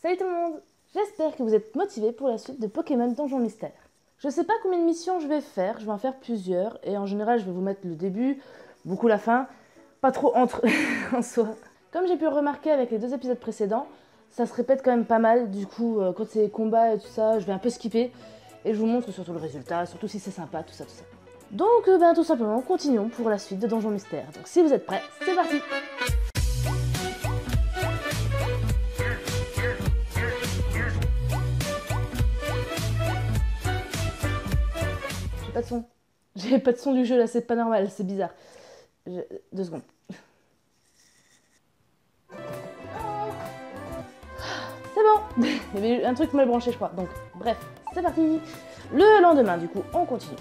Salut tout le monde! J'espère que vous êtes motivés pour la suite de Pokémon Donjon Mystère. Je sais pas combien de missions je vais faire, je vais en faire plusieurs, et en général je vais vous mettre le début, beaucoup la fin, pas trop entre en soi. Comme j'ai pu le remarquer avec les 2 épisodes précédents, ça se répète quand même pas mal, du coup quand c'est combats et tout ça, je vais un peu skipper, et je vous montre surtout le résultat, surtout si c'est sympa, tout ça. Donc tout simplement, continuons pour la suite de Donjon Mystère. Donc si vous êtes prêts, c'est parti! Pas de son. J'ai pas de son du jeu là, c'est pas normal, c'est bizarre. 2 secondes. C'est bon. Il y avait un truc mal branché je crois. Donc bref, c'est parti. Le lendemain du coup, on continue.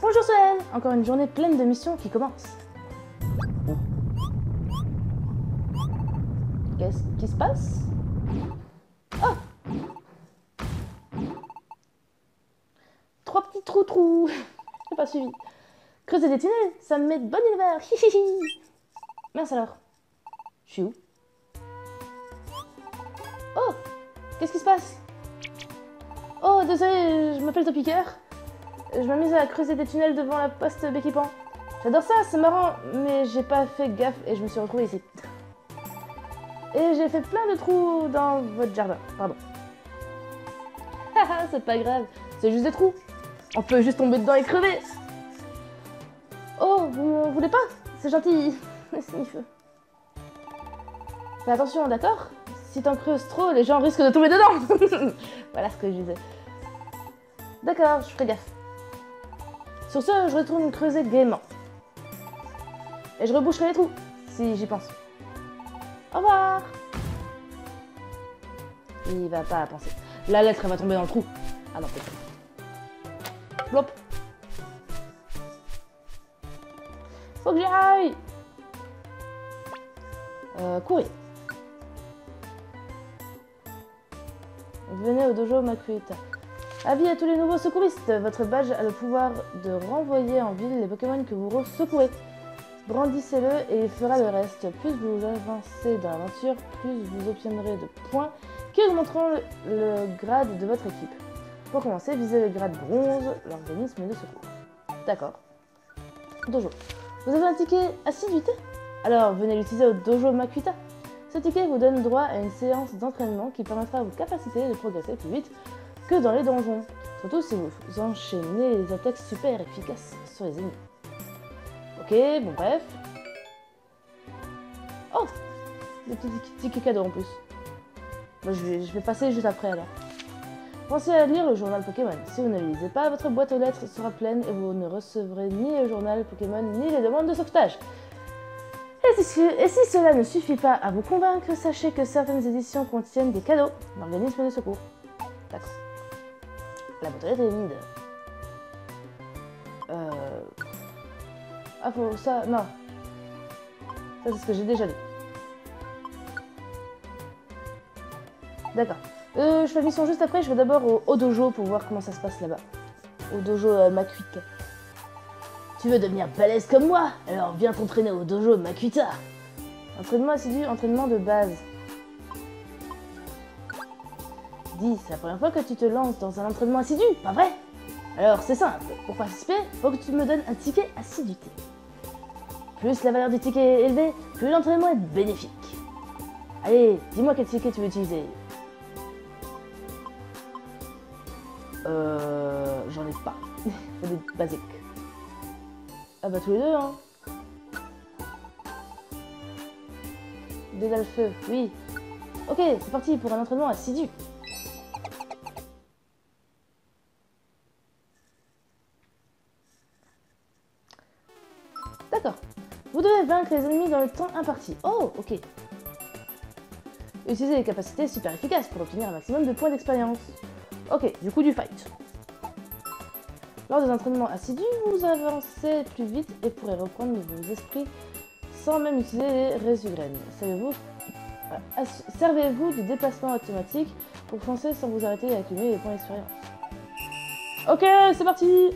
Bonjour Solène. Encore une journée pleine de missions qui commence. Qu'est-ce qui se passe? Oh! 3 petits trous. J'ai pas suivi. Creuser des tunnels, ça me met de bonne humeur. Mince alors. Je suis où? Oh! Qu'est-ce qui se passe? Oh, désolé, je m'appelle Topiqueur. Je m'amuse à creuser des tunnels devant la poste Béquipan. J'adore ça, c'est marrant, mais j'ai pas fait gaffe et je me suis retrouvée ici. Et j'ai fait plein de trous dans votre jardin, pardon. Haha, c'est pas grave, c'est juste des trous. On peut juste tomber dedans et crever. Oh, vous m'en voulez pas? C'est gentil. Sniff. Fais attention, d'accord? Si t'en creuses trop, les gens risquent de tomber dedans. Voilà ce que je disais. D'accord, je ferai gaffe. Sur ce, je retourne creuser gaiement. Et je reboucherai les trous, si j'y pense. Au revoir. Il va pas penser. La lettre, elle va tomber dans le trou. Ah non, peut-être. Plop. Faut que j'y aille. Courir. Venez au dojo Makuhita. Avis à tous les nouveaux secouristes. Votre badge a le pouvoir de renvoyer en ville les Pokémon que vous secourez. Brandissez-le et il fera le reste. Plus vous avancez dans l'aventure, plus vous obtiendrez de points qui augmenteront le grade de votre équipe. Pour commencer, visez le grade bronze, l'organisme de secours. D'accord. Dojo. Vous avez un ticket assiduité? Alors venez l'utiliser au dojo Makuhita. Ce ticket vous donne droit à une séance d'entraînement qui permettra à vos capacités de progresser plus vite que dans les donjons. Surtout si vous enchaînez les attaques super efficaces sur les ennemis. Ok, bon bref. Oh! Des petits tickets cadeaux en plus. Moi, je vais passer juste après alors. Pensez à lire le journal Pokémon. Si vous ne le lisez pas, votre boîte aux lettres sera pleine et vous ne recevrez ni le journal Pokémon ni les demandes de sauvetage. Et si cela ne suffit pas à vous convaincre, sachez que certaines éditions contiennent des cadeaux d'organismes de secours. D'accord. La boîte aux lettres est vide. Ah, faut ça. Non. Ça, c'est ce que j'ai déjà lu. D'accord. Je fais mission juste après. Je vais d'abord au dojo pour voir comment ça se passe là-bas. Au dojo Makuhita. Tu veux devenir balèze comme moi? Alors viens t'entraîner au dojo Makuhita. Entraînement assidu, entraînement de base. Dis, c'est la première fois que tu te lances dans un entraînement assidu, pas vrai? Alors c'est simple. Pour participer, faut que tu me donnes un ticket assiduité. Plus la valeur du ticket est élevée, plus l'entraînement est bénéfique. Allez, dis-moi quel ticket tu veux utiliser. J'en ai pas. Faut des basiques. Ah bah tous les deux, hein. Dédale feu, oui. Ok, c'est parti pour un entraînement assidu. D'accord. Vous devez vaincre les ennemis dans le temps imparti. Oh, ok. Utilisez les capacités super efficaces pour obtenir un maximum de points d'expérience. Ok, du coup du fight. Lors des entraînements assidus, vous avancez plus vite et pourrez reprendre vos esprits sans même utiliser les résugraines. Servez-vous du déplacement automatique pour foncer sans vous arrêter et accumuler les points d'expérience. Ok, c'est parti!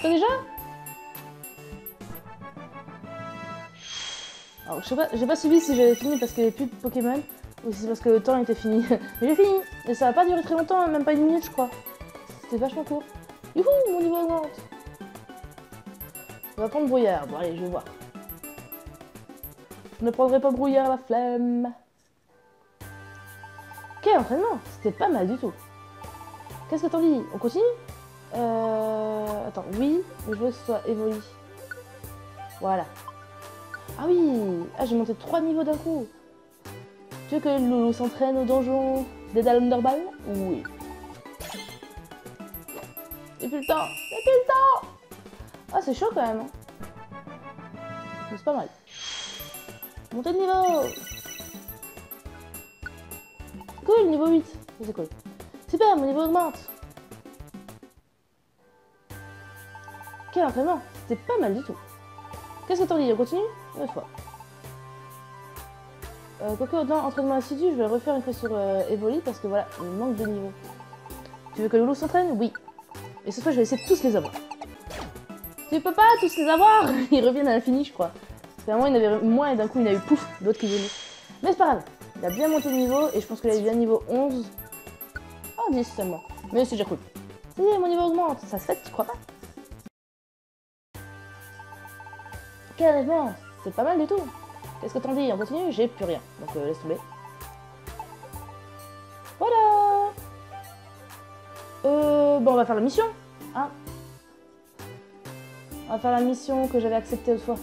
Toi déjà? Alors j'ai pas suivi si j'avais fini parce qu'il n'y avait plus de Pokémon ou si c'est parce que le temps était fini. Mais j'ai fini! Et ça va pas durer très longtemps, même pas une minute je crois. C'était vachement court. Youhou, mon niveau augmente! On va prendre brouillard. Bon allez, je vais voir. Je ne prendrai pas brouillard, la flemme. Ok, entraînement, c'était pas mal du tout. Qu'est-ce que t'en dis? On continue? Attends, oui, mais je veux que ce soit évolu. Voilà. Ah oui! Ah, j'ai monté 3 niveaux d'un coup. Tu veux que Loulou s'entraîne au donjon des Underball? Oui. J'ai plus le temps! J'ai plus le temps! Ah, c'est chaud quand même. Hein. Mais c'est pas mal. Montée de niveau! Cool, niveau 8. C'est cool. Super, mon niveau augmente. Quel entraînement! C'était pas mal du tout. Qu'est-ce que t'en dis? On continue? Une fois. Quoique dans entraînement assidu, je vais le refaire une fois sur Evoli parce que voilà, il manque de niveau. Tu veux que Loulou s'entraîne? Oui. Et cette fois, je vais essayer de tous les avoir. Tu peux pas tous les avoir! Ils reviennent à l'infini, je crois. Parce qu'à un moment, il y en avait moins et d'un coup, il y en a eu pouf, d'autres qui venaient. Mais c'est pas grave. Il a bien monté de niveau et je pense qu'il a eu bien niveau 11. Ah, 10 seulement. Mais c'est déjà cool. Ça y est, mon niveau augmente. Ça se fait, tu crois pas? Carrément, c'est pas mal du tout. Qu'est-ce que t'en dis? On continue? J'ai plus rien, donc laisse tomber. Voilà. Bon, on va faire la mission. Hein, on va faire la mission que j'avais acceptée autrefois.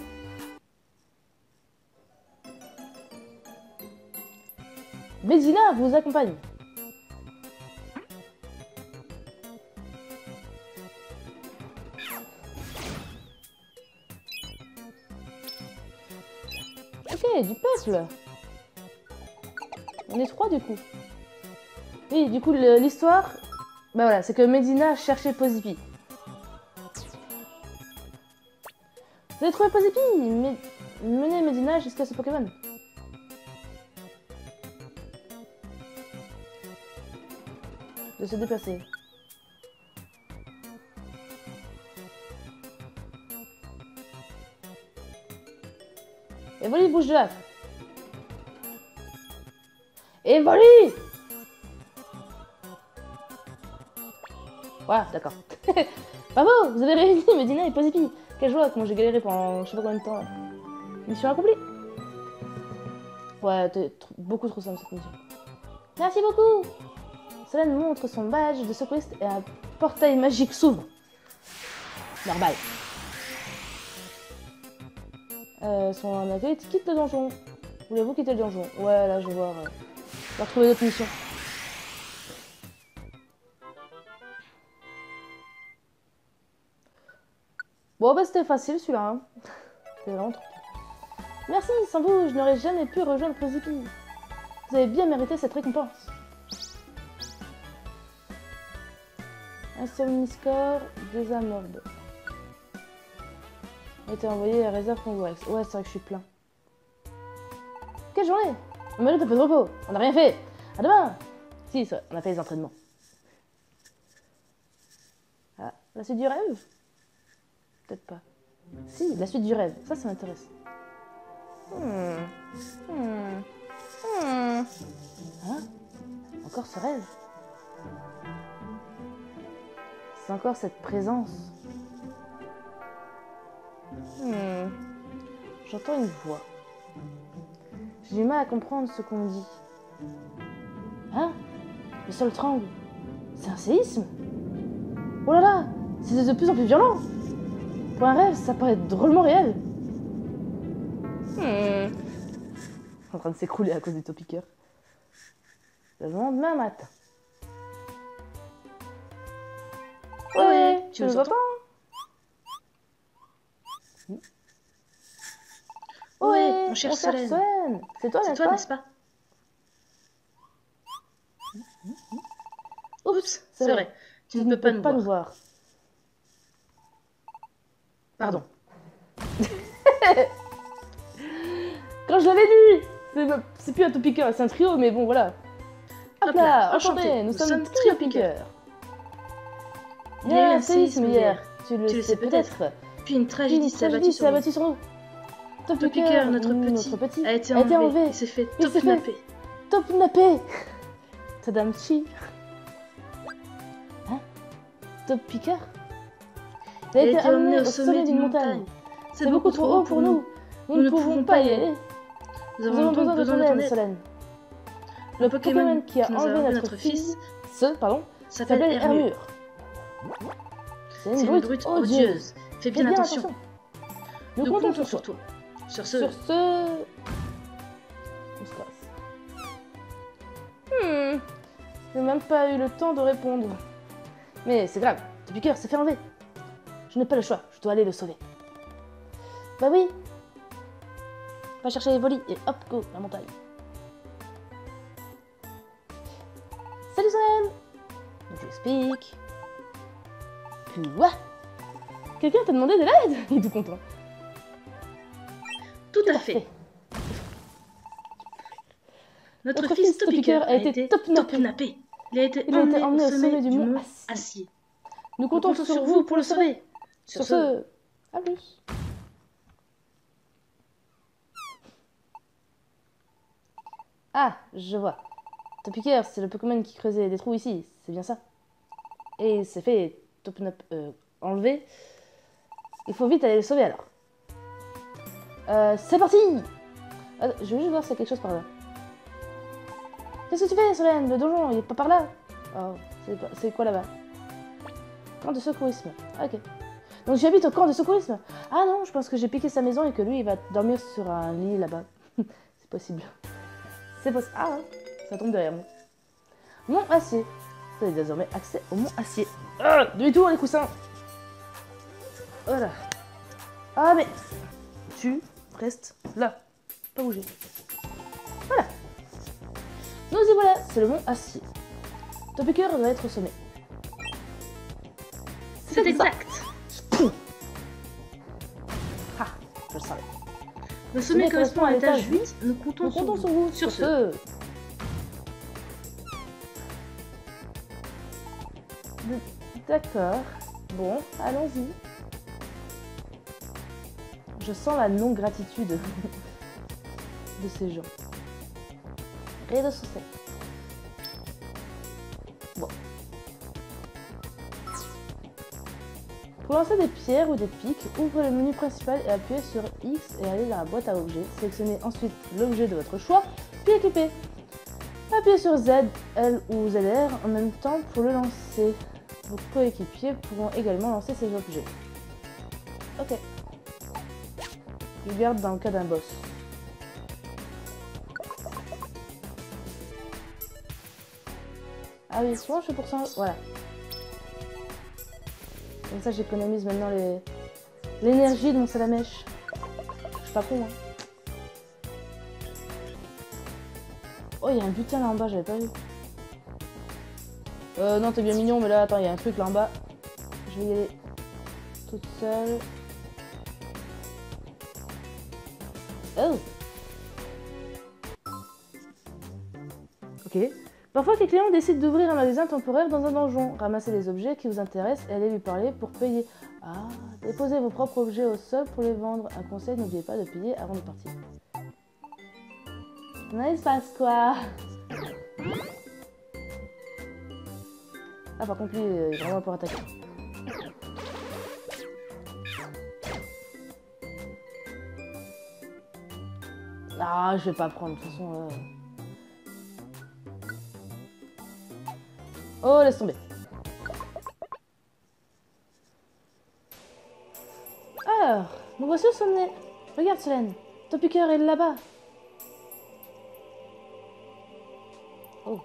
Medina vous accompagne. Ok, du puzzle. On est 3 du coup. Oui, du coup, l'histoire, bah voilà, c'est que Medina cherchait Pozipi. Vous avez trouvé Pozipi, mais menez Medina jusqu'à ce Pokémon. De se déplacer. Evoli, bouge de là. Evoli! Voilà, d'accord. Bravo, vous avez réuni Medina et Pozipi. Quelle joie, comment j'ai galéré pendant je sais pas combien de temps. Là. Mission accomplie. Ouais, t'es beaucoup trop simple cette mission. Merci beaucoup. Solène montre son badge de secouriste et un portail magique s'ouvre. Normal. Son accueil quitte le donjon. Voulez-vous quitter le donjon? Ouais, là je vais voir. Je vais retrouver d'autres missions. Bon bah c'était facile celui-là. Hein. C'était vraiment trop. Merci, sans vous, je n'aurais jamais pu rejoindre Pozipi. Vous avez bien mérité cette récompense. Insomniscore, désamorbe. A été envoyé à la réserve Convorex. Ouais, c'est vrai que je suis plein. Quelle journée! On mérite un peu de repos. On n'a rien fait. À demain! Si, c'est vrai, on a fait les entraînements. Ah, la suite du rêve? Peut-être pas. Si, la suite du rêve. Ça m'intéresse. Hein? Encore ce rêve? C'est encore cette présence. J'entends une voix. J'ai du mal à comprendre ce qu'on me dit. Hein? Le sol tremble. C'est un séisme? Oh là là! C'est de plus en plus violent! Pour un rêve, ça paraît drôlement réel. En train de s'écrouler à cause du topiqueur. Le lendemain matin. Ouais, tu nous entends? Ouais, on cherche Solène. C'est toi, n'est-ce pas? Oups, c'est vrai. Tu ne peux pas nous voir. Pardon. Quand je l'avais dit, c'est plus un topiqueur, c'est un trio, mais bon, voilà. Hop là, enchanté, nous sommes trio piqueur. Il y a eu un séisme hier. Tu le sais peut-être. Puis une tragédie s'est abattue sur nous. Topiqueur, notre petit, a été enlevé. Il s'est fait top-napper. Top-napper. Tadamchi. Hein? Topiqueur? Il a été emmené au sommet d'une montagne. C'est beaucoup trop haut pour nous. Nous ne pouvons pas y aller. Nous avons donc besoin de ton aide, Solène. Le Pokémon qui a enlevé notre fils s'appelle Hermure. C'est une brute odieuse. Fais bien attention. Nous comptons sur toi. Sur ce... On se casse. Je n'ai même pas eu le temps de répondre. Mais c'est grave, Topiqueur s'est fait enlever. Je n'ai pas le choix, je dois aller le sauver. Bah oui. Va chercher Evoli et hop, go, la montagne. Salut Solène. Donc je explique. Quoi? Quelqu'un t'a demandé de l'aide? Il est tout content. Tout à fait. Notre fils Topiqueur a été top-nappé. Il a été emmené au sommet du mont Acier. Nous comptons sur vous pour le sauver. Sur ce, à plus. Ah, je vois. Topiqueur, c'est le Pokémon qui creusait des trous ici, c'est bien ça. Et il s'est fait enlever. Il faut vite aller le sauver alors. C'est parti! Attends, je vais juste voir s'il y a quelque chose par là. Qu'est-ce que tu fais, Solène? Le donjon, il est pas par là? Oh, c'est quoi là-bas? Camp de secourisme. Ah, ok. Donc j'habite au camp de secourisme. Ah non, je pense que j'ai piqué sa maison et que lui, il va dormir sur un lit là-bas. C'est possible. C'est possible. Ah, ça tombe derrière moi. Mont Acier. Vous avez désormais accès au Mont Acier. Ah, demi-tour les coussins. Voilà. Ah mais... Tu restes là. Pas bouger. Voilà. Nous y voilà, c'est le Mont Acier. Topiqueur doit être au sommet. C'est exact. Ah, je le savais. Le sommet correspond à l'étage 8. Nous comptons sur vous. Sur ce. D'accord. Bon, allons-y. Je sens la non-gratitude de ces gens. Rien de saucer. Bon. Pour lancer des pierres ou des pics, ouvrez le menu principal et appuyez sur X et allez dans la boîte à objets. Sélectionnez ensuite l'objet de votre choix, puis équipez. Appuyez sur Z, L ou ZR en même temps pour le lancer. Vos coéquipiers pourront également lancer ces objets. Ok. Je garde dans le cas d'un boss. Ah oui, souvent je fais pour ça. Voilà. Comme ça j'économise maintenant l'énergie de mon salamèche. Je suis pas con, hein. Oh, il y a un butin là en bas, j'avais pas vu. Non, t'es bien mignon, mais là, attends, il y a un truc là en bas. Je vais y aller toute seule. Oh! Ok. Parfois, les clients décident d'ouvrir un magasin temporaire dans un donjon. Ramassez les objets qui vous intéressent et allez lui parler pour payer. Ah, déposez vos propres objets au sol pour les vendre. Un conseil, n'oubliez pas de payer avant de partir. Non, il se passe quoi? Ah, par contre, lui, il est vraiment pour attaquer. Ah, je vais pas prendre, de toute façon. Oh, laisse tomber. Alors, nous voici au sommet. Regarde, Solène. Topiqueur est là-bas. Oh.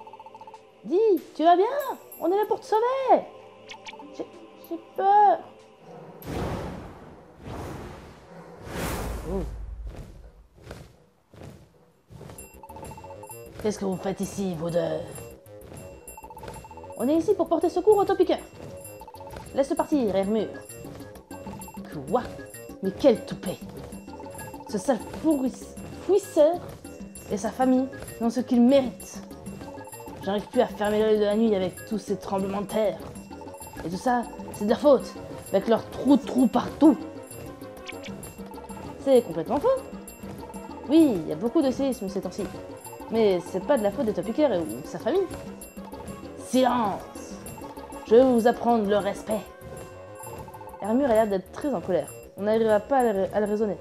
Dis, tu vas bien? On est là pour te sauver. J'ai peur. Oh. Qu'est-ce que vous faites ici, vous deux? On est ici pour porter secours au Topiqueur. Laisse partir, Hermure. Quoi? Mais quel toupet! Ce sale fouisseur et sa famille n'ont ce qu'ils méritent. J'arrive plus à fermer l'œil de la nuit avec tous ces tremblements de terre. Et tout ça, c'est de leur faute, avec leurs trous partout. C'est complètement faux. Oui, il y a beaucoup de séismes ces temps-ci. Mais c'est pas de la faute des Topiqueurs ou de sa famille. Silence! Je vais vous apprendre le respect. Hermure a l'air d'être très en colère. On n'arrivera pas à le raisonner.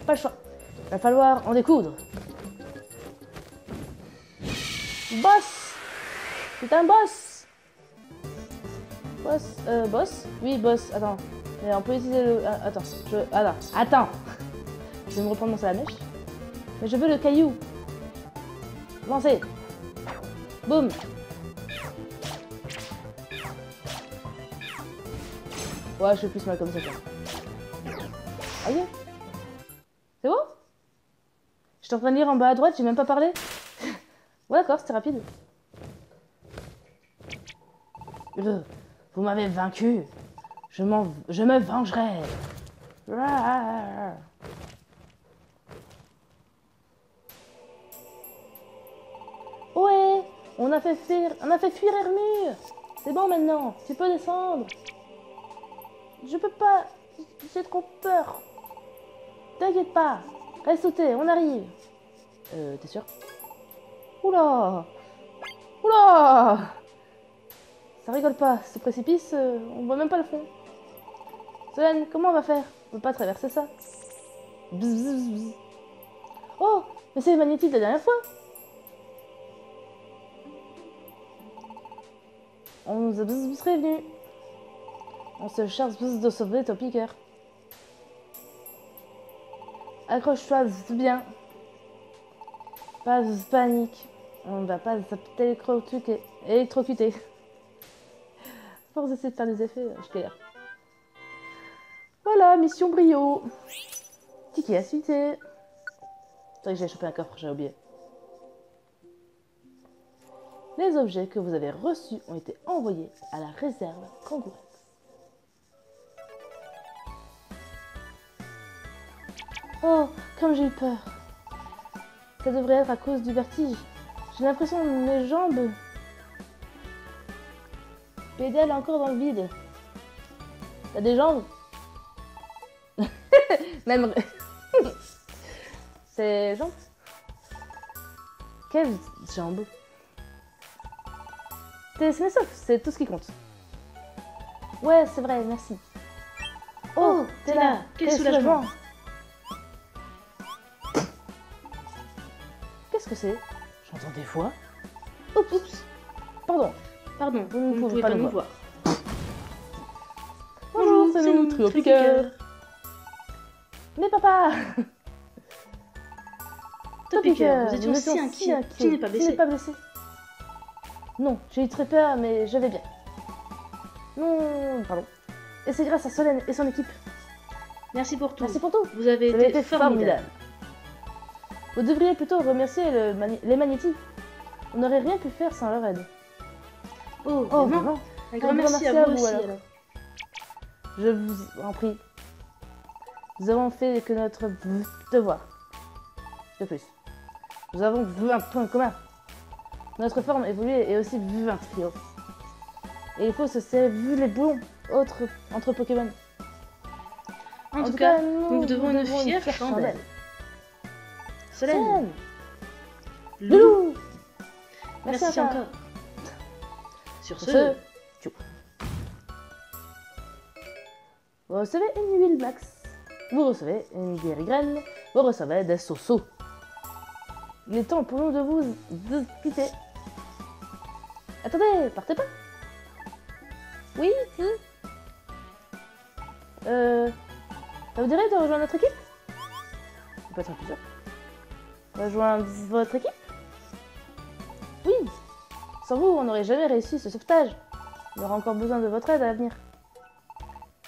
Pas le choix. Il va falloir en découdre. Boss! C'est un boss! Boss? Oui, boss. Attends. Mais on peut utiliser le... attends. Attends. Je vais me reprendre mon salamèche. Mais je veux le caillou. Lancez. Boum. Ouais, je fais plus mal comme ça. Aïe. C'est bon? J'étais en train de lire en bas à droite, j'ai même pas parlé. Ouais, d'accord, c'était rapide. Vous m'avez vaincu. Je me vengerai. Ouais, on a fait fuir Hermure. C'est bon maintenant, tu peux descendre. Je peux pas, j'ai trop peur. T'inquiète pas, reste sauter, on arrive. T'es sûr? Oula! Oula! Ça rigole pas, ce précipice, on voit même pas le fond. Solène, comment on va faire? On peut pas traverser ça. Bzz, bzz, bzz. Oh, mais c'est magnétique de la dernière fois. On nous a bzz prévenus. On se charge de sauver Topiqueur. Accroche-toi bien. Pas de panique. On ne va pas électrocuter. Force d'essayer de faire des effets, je galère. Voilà, mission brio. Ticket à citer. C'est vrai que j'ai chopé un coffre, j'ai oublié. Les objets que vous avez reçus ont été envoyés à la réserve Kangourex. Oh, comme j'ai eu peur. Ça devrait être à cause du vertige. J'ai l'impression que mes jambes pédalent encore dans le vide. T'as des jambes? Même... C'est jambes? Quelles jambes? T'es sauf, c'est tout ce qui compte. Ouais, c'est vrai, merci. Oh, t'es là. Quel soulagement. Qu'est-ce que c'est? J'entends des voix. Oups. Pardon, vous ne pouvez pas nous voir. Bonjour, c'est nous, Topiqueur. Mais papa! Topiqueur, vous étiez aussi inquiet. Tu n'es pas blessé. Non, j'ai eu très peur, mais je vais bien. Non, pardon. Et c'est grâce à Solène et son équipe. Merci pour tout. Vous avez été formidable. Vous devriez plutôt remercier les magnétiques. On n'aurait rien pu faire sans leur aide. Oh vraiment? Un grand merci à vous aussi, alors. Je vous en prie. Nous avons fait que notre devoir. De plus, nous avons vu un point commun. Notre forme évoluée et aussi vu un trio. Et il faut se serrer vu les boulons entre Pokémon. En tout cas, nous devons une fière chandelle. Solène. Loulou. Merci encore. Sur ce, vous recevez une huile max. Vous recevez une guérigraine. Vous recevez des sauceaux. Il est temps pour nous de vous quitter. Attendez, partez pas. Oui, si. Ça vous dirait de rejoindre notre équipe? On peut être plusieurs. Rejoindre votre équipe? Oui. Sans vous, on n'aurait jamais réussi ce sauvetage. On aura encore besoin de votre aide à l'avenir.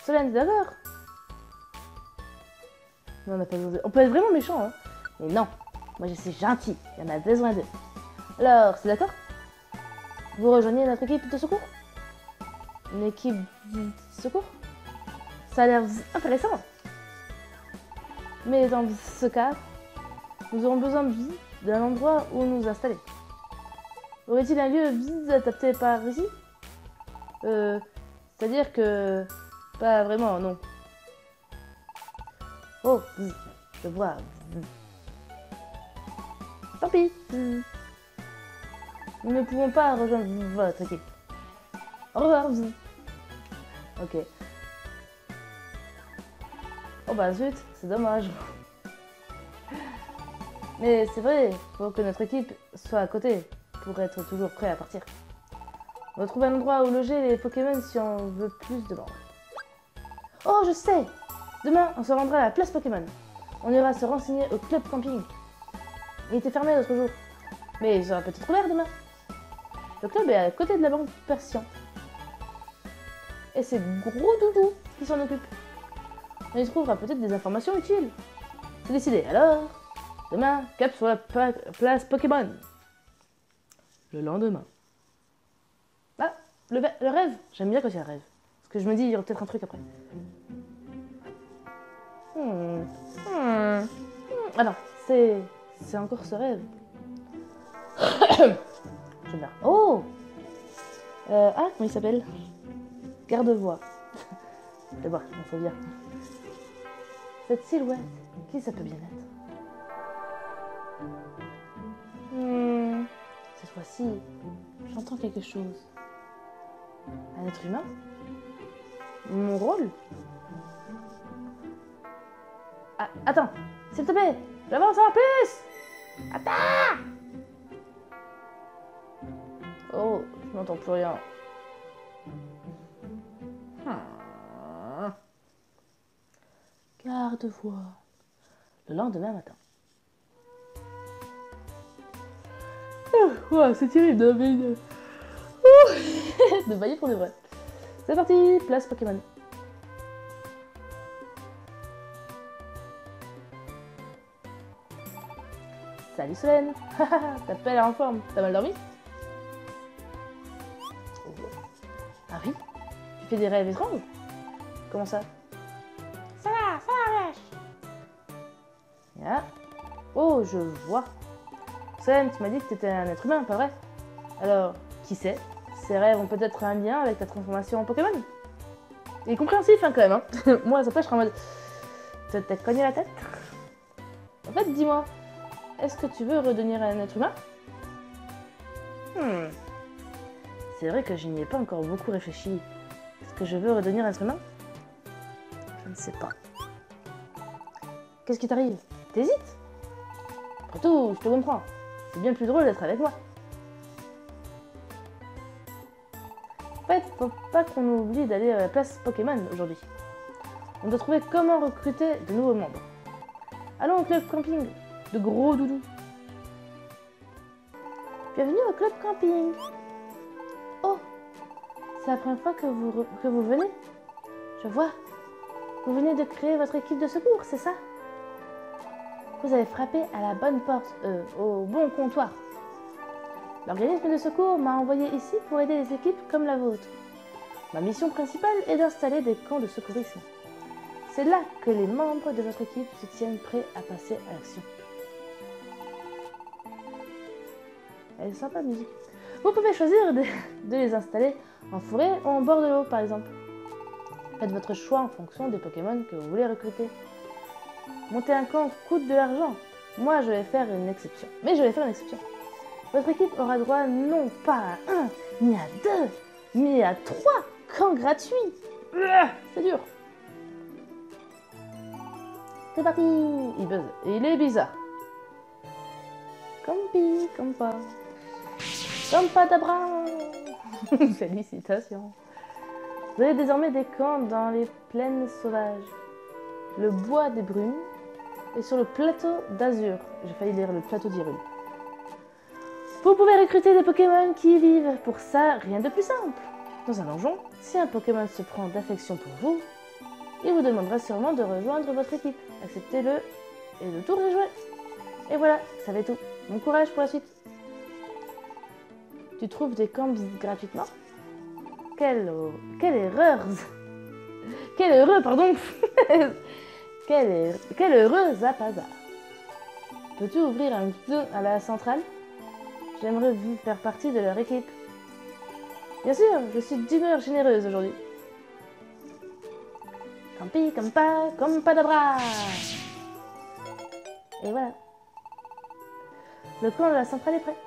Solène, d'accord? Non, on n'a pas besoin. On peut être vraiment méchant, hein. Mais non. Moi, je suis gentil. Il y en a besoin d'eux. Alors, c'est d'accord? Vous rejoignez notre équipe de secours? Une équipe de secours? Ça a l'air intéressant. Mais dans ce cas, nous aurons besoin d'un endroit où nous installer. Aurait-il un lieu adapté par ici? C'est-à-dire que... Pas vraiment, non. Oh, je vois. Tant pis. Nous ne pouvons pas rejoindre votre équipe. Au revoir. Ok. Oh bah zut, c'est dommage. Mais c'est vrai, faut que notre équipe soit à côté pour être toujours prêt à partir. On va trouver un endroit où loger les Pokémon si on veut plus de membres. Oh, je sais! Demain, on se rendra à la place Pokémon. On ira se renseigner au club camping. Il était fermé l'autre jour. Mais il sera peut-être ouvert demain. Le club est à côté de la banque Persian. Et c'est Gros Doudou qui s'en occupe. On y trouvera peut-être des informations utiles. C'est décidé. Alors, demain, cap sur la place Pokémon. Le lendemain. Ah, le rêve. J'aime bien quand il y a un rêve. Parce que je me dis, il y aura peut-être un truc après. Ah non, c'est encore ce rêve. J'aime bien. Oh ah, comment il s'appelle? Garde-voix. Je vais voir, je m'en souviens. Cette silhouette, qui ça peut bien être? Cette fois-ci, j'entends quelque chose. Un être humain? Mon rôle? Ah, attends, s'il te plaît, je veux en savoir plus! Attends! Oh, je n'entends plus rien. Garde-voix. Le lendemain matin. Ouais, c'est terrible de bailler pour de vrai. C'est parti, place Pokémon. Salut Solène. Ta pelle est en forme. T'as mal dormi? Ah oui? Tu fais des rêves étranges? Comment ça? Ça va, wesh. Yeah. Oh, je vois. Solène, tu m'as dit que t'étais un être humain, pas vrai? Alors, qui sait? Ces rêves ont peut-être un lien avec ta transformation en Pokémon? Il est compréhensif, hein, quand même. Hein. Moi, ça peut, je serais en mode... T'as cogné la tête? En fait, dis-moi, est-ce que tu veux redevenir un être humain? C'est vrai que je n'y ai pas encore beaucoup réfléchi. Est-ce que je veux redevenir un être humain? Je ne sais pas. Qu'est-ce qui t'arrive? T'hésites? Après tout, je te comprends. C'est bien plus drôle d'être avec moi. En fait, faut pas qu'on oublie d'aller à la place Pokémon aujourd'hui. On doit trouver comment recruter de nouveaux membres. Allons au club camping de Gros Doudou. Bienvenue au club camping. Oh, c'est la première fois que vous venez? Je vois. Vous venez de créer votre équipe de secours, c'est ça? Vous avez frappé à la bonne porte, au bon comptoir. L'organisme de secours m'a envoyé ici pour aider les équipes comme la vôtre. Ma mission principale est d'installer des camps de secourisme. C'est là que les membres de votre équipe se tiennent prêts à passer à l'action. Elle est sympa la musique. Vous pouvez choisir de les installer en forêt ou en bord de l'eau par exemple. Faites votre choix en fonction des Pokémon que vous voulez recruter. Monter un camp coûte de l'argent. Moi, je vais faire une exception. Mais je vais faire une exception. Votre équipe aura droit non pas à 1, ni à 2, mais à 3 camps gratuits. C'est dur. C'est parti. Il buzz. Et il est bizarre. Compi, compa. Compa d'abra. Félicitations. Vous avez désormais des camps dans les plaines sauvages, le bois des brumes et sur le plateau d'Azur. J'ai failli lire le plateau d'Hyrule. Vous pouvez recruter des Pokémon qui y vivent. Pour ça, rien de plus simple. Dans un donjon, si un Pokémon se prend d'affection pour vous, il vous demandera sûrement de rejoindre votre équipe. Acceptez-le et le tour est joué. Et voilà, ça va être tout. Bon courage pour la suite. Tu trouves des camps gratuitement? Quelle erreur! Quel heureux, pardon! Quel heureux Zapazar! Peux-tu ouvrir un zone à la centrale? J'aimerais faire partie de leur équipe. Bien sûr, je suis d'humeur généreuse aujourd'hui. Campi, campa, compadabra. Et voilà. Le camp de la centrale est prêt.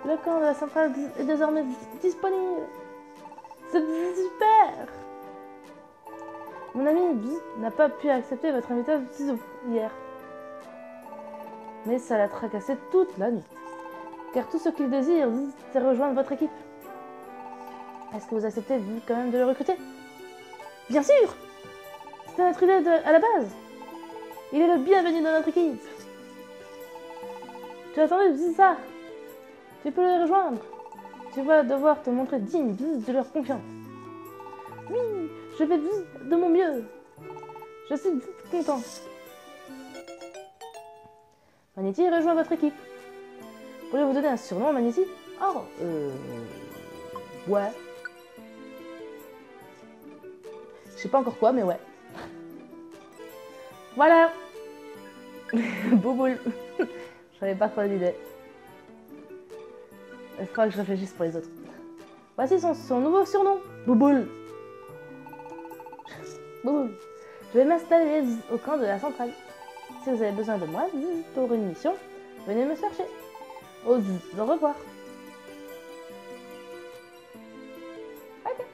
Le camp de la centrale est désormais disponible. C'est super. Mon ami n'a pas pu accepter votre invitation hier. Mais ça l'a tracassé toute la nuit. Car tout ce qu'il désire, c'est rejoindre votre équipe. Est-ce que vous acceptez quand même de le recruter? Bien sûr. C'est notre idée à la base. Il est le bienvenu dans notre équipe. Tu as entendu ça? Tu peux les rejoindre. Tu vas devoir te montrer digne de leur confiance. Oui, je vais de mon mieux. Je suis content. Magnéti rejoint votre équipe. Pourriez-vous donner un surnom, Magnéti? Oh, ouais. Je sais pas encore quoi, mais ouais. Voilà. Bouboule. J'avais pas trop d'idée. Il faudra que je réfléchisse pour les autres. Voici son nouveau surnom. Bouboule. Bouboule. Je vais m'installer au camp de la centrale. Si vous avez besoin de moi pour une mission, venez me chercher. Au revoir. Ok.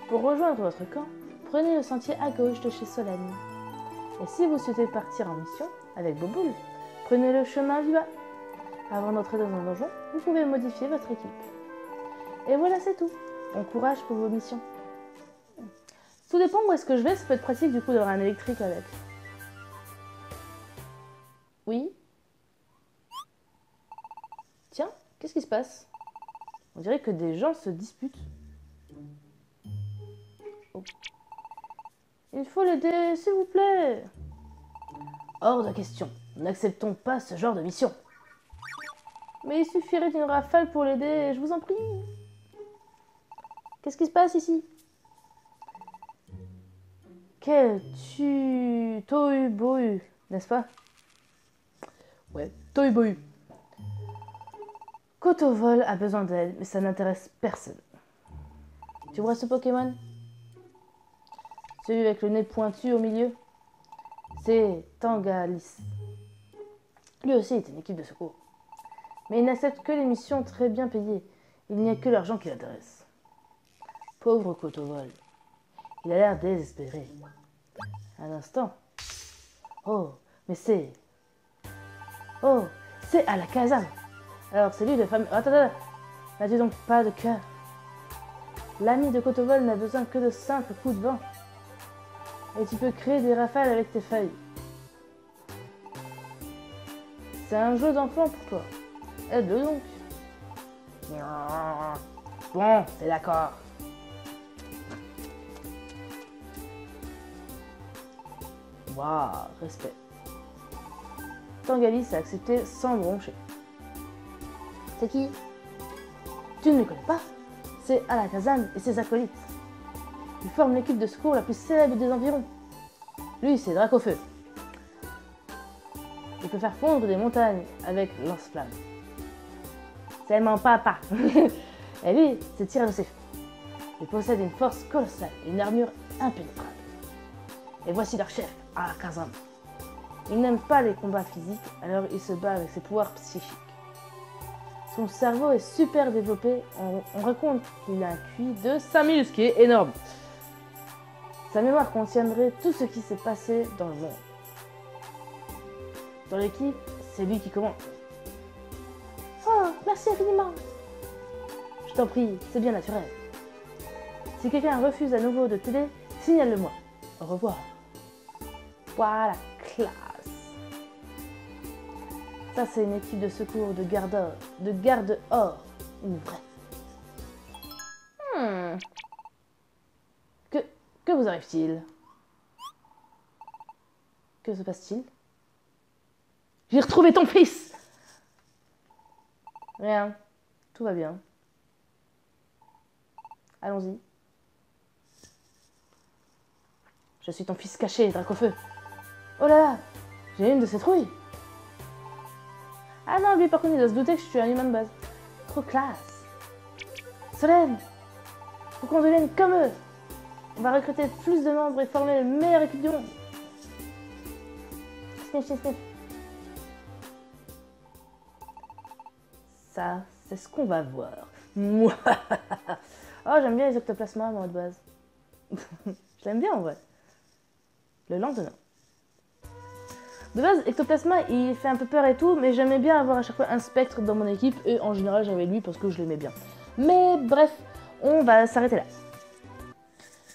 Pour rejoindre votre camp, prenez le sentier à gauche de chez Solène. Et si vous souhaitez partir en mission avec Bouboule, prenez le chemin du bas. Avant d'entrer dans un donjon, vous pouvez modifier votre équipe. Et voilà, c'est tout. Bon courage pour vos missions. Tout dépend où est-ce que je vais, ça peut être pratique du coup d'avoir un électrique avec. Oui. Tiens, qu'est-ce qui se passe? On dirait que des gens se disputent. Oh. Il faut l'aider, s'il vous plaît. Hors de question. Nous n'acceptons pas ce genre de mission. Mais il suffirait d'une rafale pour l'aider, je vous en prie. Qu'est-ce qui se passe ici? Quel tohu-bohu, n'est-ce pas? Ouais, tohu-bohu. Kotovol a besoin d'aide, mais ça n'intéresse personne. Tu vois ce Pokémon? Celui avec le nez pointu au milieu? C'est Tangalis. Lui aussi est une équipe de secours. Mais il n'accepte que les missions très bien payées. Il n'y a que l'argent qui l'intéresse. Pauvre Kotovol. Il a l'air désespéré. Un instant. Oh, mais c'est... Oh, c'est Alakazam. Alors c'est lui le fameux... Attends. N'as-tu donc pas de cœur? L'ami de Kotovol n'a besoin que de simples coups de vent. Et tu peux créer des rafales avec tes feuilles. C'est un jeu d'enfant pour toi. Aide-le donc. Bon, c'est d'accord. Waouh, respect. Tangalis a accepté sans broncher. C'est qui? Tu ne le connais pas? C'est Alakazam et ses acolytes. Ils forment l'équipe de secours la plus célèbre des environs. Lui, c'est Dracofeu. Il peut faire fondre des montagnes avec lance-flamme. C'est mon papa. Et lui, c'est Tyrannosif. Il possède une force colossale et une armure impénétrable. Et voici leur chef, Alakazam. Il n'aime pas les combats physiques, alors il se bat avec ses pouvoirs psychiques. Son cerveau est super développé, on raconte qu'il a un QI de 5000, ce qui est énorme. Sa mémoire contiendrait tout ce qui s'est passé dans le monde. Dans l'équipe, c'est lui qui commande. Oh, merci infiniment. Je t'en prie, c'est bien naturel. Si quelqu'un refuse à nouveau de t'aider, signale-le-moi. Au revoir. Voilà, classe. Ça, c'est une équipe de secours de garde or, une vraie. Que vous arrive-t-il? Que se passe-t-il? J'ai retrouvé ton fils! Rien, tout va bien. Allons-y. Je suis ton fils caché, Dracofeu. Oh là là, j'ai une de ces trouilles. Ah non, lui par contre il doit se douter que je suis un humain de base. Trop classe. Solène, faut qu'on devienne comme eux. On va recruter plus de membres et former le meilleur équipe du monde. Sniff, sniff, sniff. Ça, c'est ce qu'on va voir. Moi. Oh, j'aime bien les ectoplasmas, moi, de base. Je l'aime bien, en vrai. Le lendemain. De base, ectoplasma, il fait un peu peur et tout, mais j'aimais bien avoir à chaque fois un spectre dans mon équipe, et en général, j'avais lui parce que je l'aimais bien. Mais bref, on va s'arrêter là.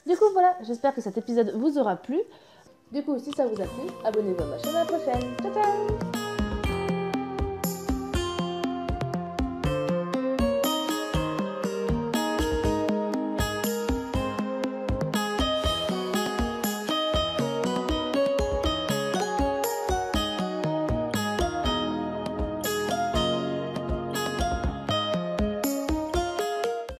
Du coup, voilà, j'espère que cet épisode vous aura plu. Du coup, si ça vous a plu, abonnez-vous à ma chaîne à la prochaine. Ciao, ciao!